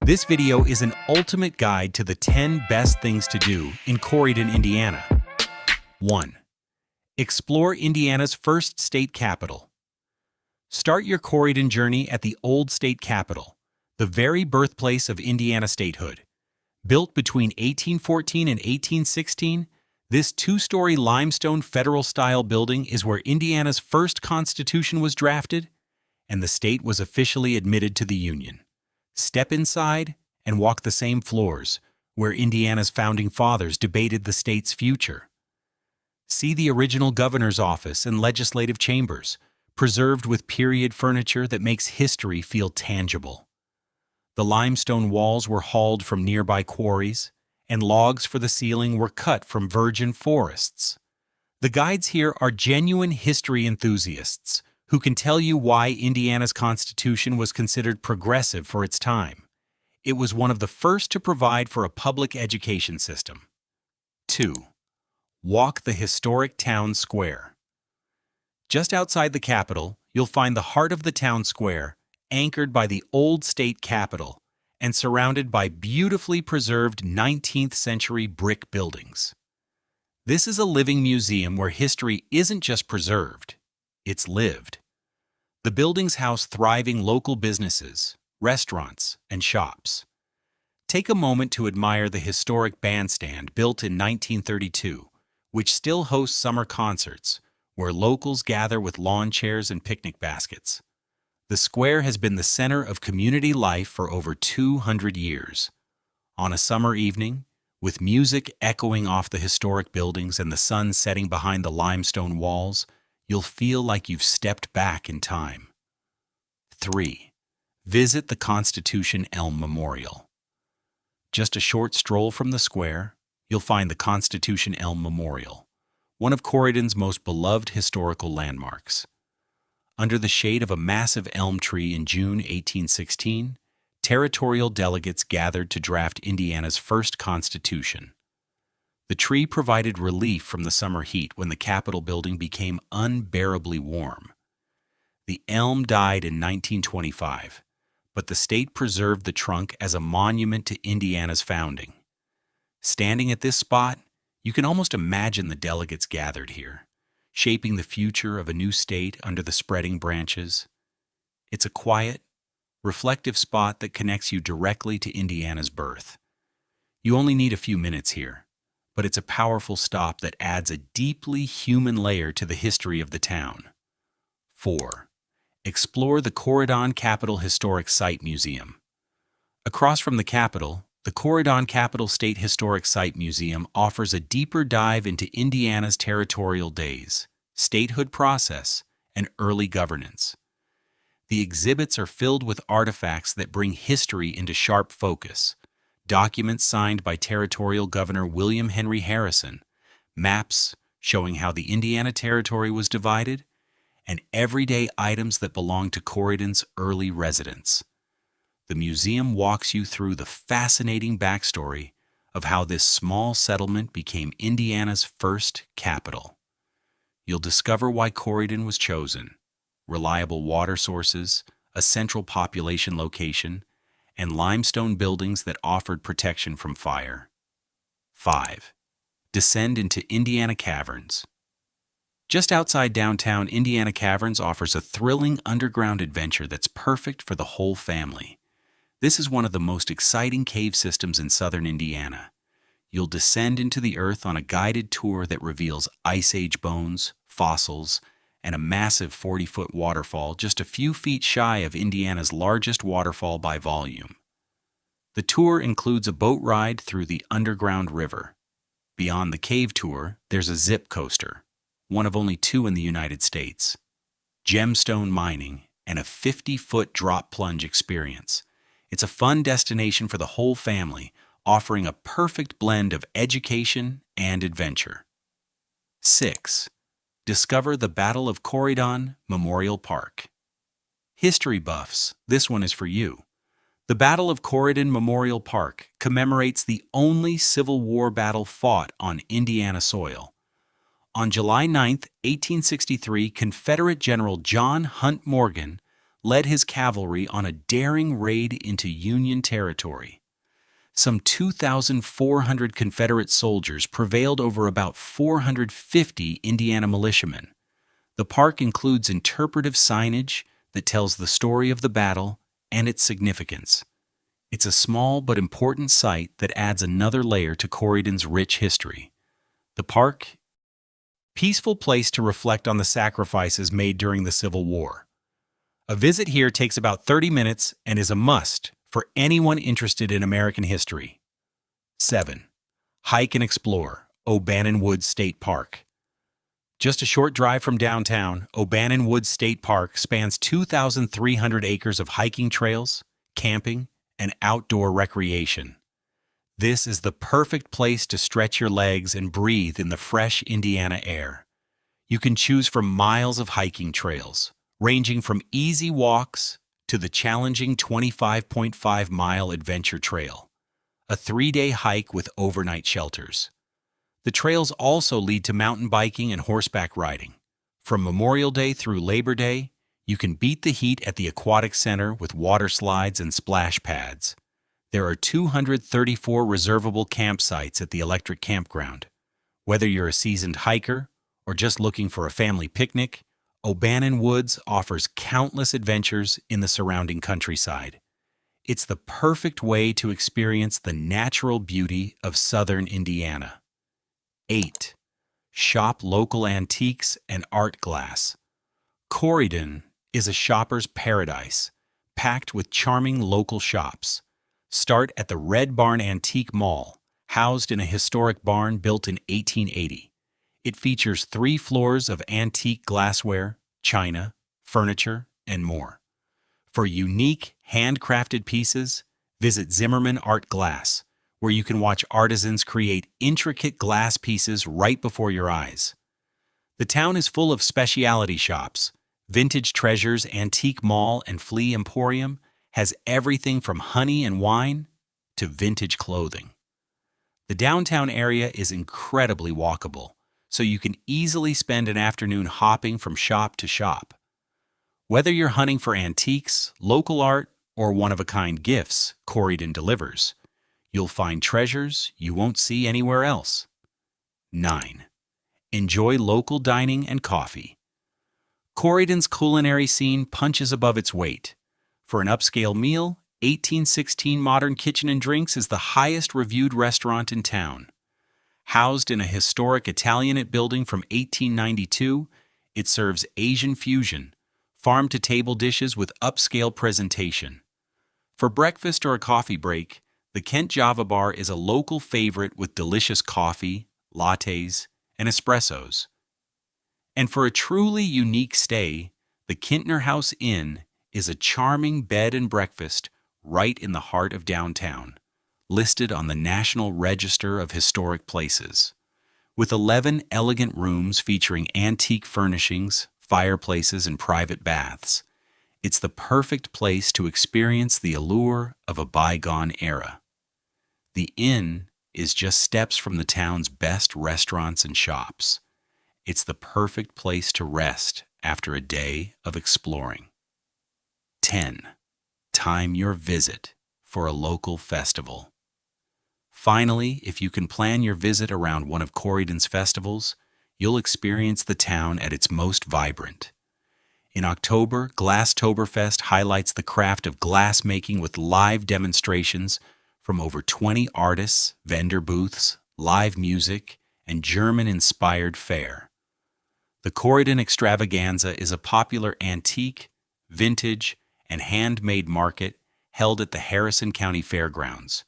This video is an ultimate guide to the 10 best things to do in Corydon, Indiana. 1. Explore Indiana's first state capitol. Start your Corydon journey at the old state capitol, the very birthplace of Indiana statehood. Built between 1814 and 1816, this two-story limestone federal-style building is where Indiana's first constitution was drafted and the state was officially admitted to the Union. Step inside and walk the same floors where Indiana's founding fathers debated the state's future. See the original governor's office and legislative chambers, preserved with period furniture that makes history feel tangible. The limestone walls were hauled from nearby quarries, and logs for the ceiling were cut from virgin forests. The guides here are genuine history enthusiasts who can tell you why Indiana's Constitution was considered progressive for its time. It was one of the first to provide for a public education system. 2. Walk the historic town square. Just outside the Capitol, you'll find the heart of the town square, anchored by the old state capitol and surrounded by beautifully preserved 19th century brick buildings. This is a living museum where history isn't just preserved, it's lived. The buildings house thriving local businesses, restaurants, and shops. Take a moment to admire the historic bandstand built in 1932, which still hosts summer concerts, where locals gather with lawn chairs and picnic baskets. The square has been the center of community life for over 200 years. On a summer evening, with music echoing off the historic buildings and the sun setting behind the limestone walls, you'll feel like you've stepped back in time. 3. Visit the Constitution Elm Memorial. Just a short stroll from the square, you'll find the Constitution Elm Memorial, one of Corydon's most beloved historical landmarks. Under the shade of a massive elm tree in June 1816, territorial delegates gathered to draft Indiana's first constitution. The tree provided relief from the summer heat when the Capitol building became unbearably warm. The elm died in 1925, but the state preserved the trunk as a monument to Indiana's founding. Standing at this spot, you can almost imagine the delegates gathered here, shaping the future of a new state under the spreading branches. It's a quiet, reflective spot that connects you directly to Indiana's birth. You only need a few minutes here, but it's a powerful stop that adds a deeply human layer to the history of the town. 4. Explore the Corydon Capitol Historic Site Museum. Across from the Capitol, the Corydon Capitol State Historic Site Museum offers a deeper dive into Indiana's territorial days, statehood process, and early governance. The exhibits are filled with artifacts that bring history into sharp focus, documents signed by Territorial Governor William Henry Harrison, maps showing how the Indiana Territory was divided, and everyday items that belong to Corydon's early residents. The museum walks you through the fascinating backstory of how this small settlement became Indiana's first capital. You'll discover why Corydon was chosen: reliable water sources, a central population location, and limestone buildings that offered protection from fire. 5. Descend into Indiana Caverns. Just outside downtown, Indiana Caverns offers a thrilling underground adventure that's perfect for the whole family. This is one of the most exciting cave systems in southern Indiana. You'll descend into the earth on a guided tour that reveals Ice Age bones, fossils, and a massive 40-foot waterfall just a few feet shy of Indiana's largest waterfall by volume. The tour includes a boat ride through the underground river. Beyond the cave tour, there's a zip coaster, one of only 2 in the United States, gemstone mining, and a 50-foot drop plunge experience. It's a fun destination for the whole family, offering a perfect blend of education and adventure. 6. Discover the Battle of Corydon Memorial Park. History buffs, this one is for you. The Battle of Corydon Memorial Park commemorates the only Civil War battle fought on Indiana soil. On July 9, 1863, Confederate General John Hunt Morgan led his cavalry on a daring raid into Union territory. Some 2,400 Confederate soldiers prevailed over about 450 Indiana militiamen. The park includes interpretive signage that tells the story of the battle and its significance. It's a small but important site that adds another layer to Corydon's rich history. The park, peaceful place to reflect on the sacrifices made during the Civil War. A visit here takes about 30 minutes and is a must for anyone interested in American history. 7. Hike and explore O'Bannon Woods State Park. Just a short drive from downtown, O'Bannon Woods State Park spans 2,300 acres of hiking trails, camping, and outdoor recreation. This is the perfect place to stretch your legs and breathe in the fresh Indiana air. You can choose from miles of hiking trails, ranging from easy walks to the challenging 25.5-mile adventure trail, a 3-day hike with overnight shelters. The trails also lead to mountain biking and horseback riding. From Memorial Day through Labor Day, you can beat the heat at the Aquatic Center with water slides and splash pads. There are 234 reservable campsites at the Electric Campground. Whether you're a seasoned hiker or just looking for a family picnic, O'Bannon Woods offers countless adventures in the surrounding countryside. It's the perfect way to experience the natural beauty of southern Indiana. 8. Shop local antiques and art glass. Corydon is a shopper's paradise, packed with charming local shops. Start at the Red Barn Antique Mall, housed in a historic barn built in 1880. It features 3 floors of antique glassware, china, furniture, and more. For unique, handcrafted pieces, visit Zimmerman Art Glass, where you can watch artisans create intricate glass pieces right before your eyes. The town is full of specialty shops. Vintage Treasures Antique Mall and Flea Emporium has everything from honey and wine to vintage clothing. The downtown area is incredibly walkable, so you can easily spend an afternoon hopping from shop to shop. Whether you're hunting for antiques, local art, or one-of-a-kind gifts Corydon delivers, you'll find treasures you won't see anywhere else. 9. Enjoy local dining and coffee. Corydon's culinary scene punches above its weight. For an upscale meal, 1816 Modern Kitchen and Drinks is the highest reviewed restaurant in town. Housed in a historic Italianate building from 1892, it serves Asian fusion, farm-to-table dishes with upscale presentation. For breakfast or a coffee break, the Kent Java Bar is a local favorite with delicious coffee, lattes, and espressos. And for a truly unique stay, the Kintner House Inn is a charming bed and breakfast right in the heart of downtown, listed on the National Register of Historic Places. With 11 elegant rooms featuring antique furnishings, fireplaces, and private baths, it's the perfect place to experience the allure of a bygone era. The inn is just steps from the town's best restaurants and shops. It's the perfect place to rest after a day of exploring. 10. Time your visit for a local festival. Finally, if you can plan your visit around one of Corydon's festivals, you'll experience the town at its most vibrant. In October, Glasstoberfest highlights the craft of glassmaking with live demonstrations from over 20 artists, vendor booths, live music, and German-inspired fare. The Corydon Extravaganza is a popular antique, vintage, and handmade market held at the Harrison County Fairgrounds.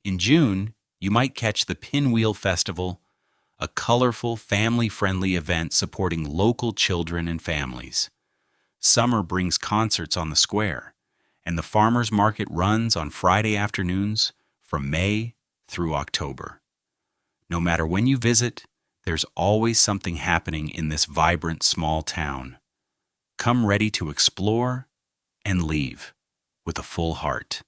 In June, you might catch the Pinwheel Festival, a colorful, family-friendly event supporting local children and families. Summer brings concerts on the square, and the farmers market runs on Friday afternoons from May through October. No matter when you visit, there's always something happening in this vibrant small town. Come ready to explore and leave with a full heart.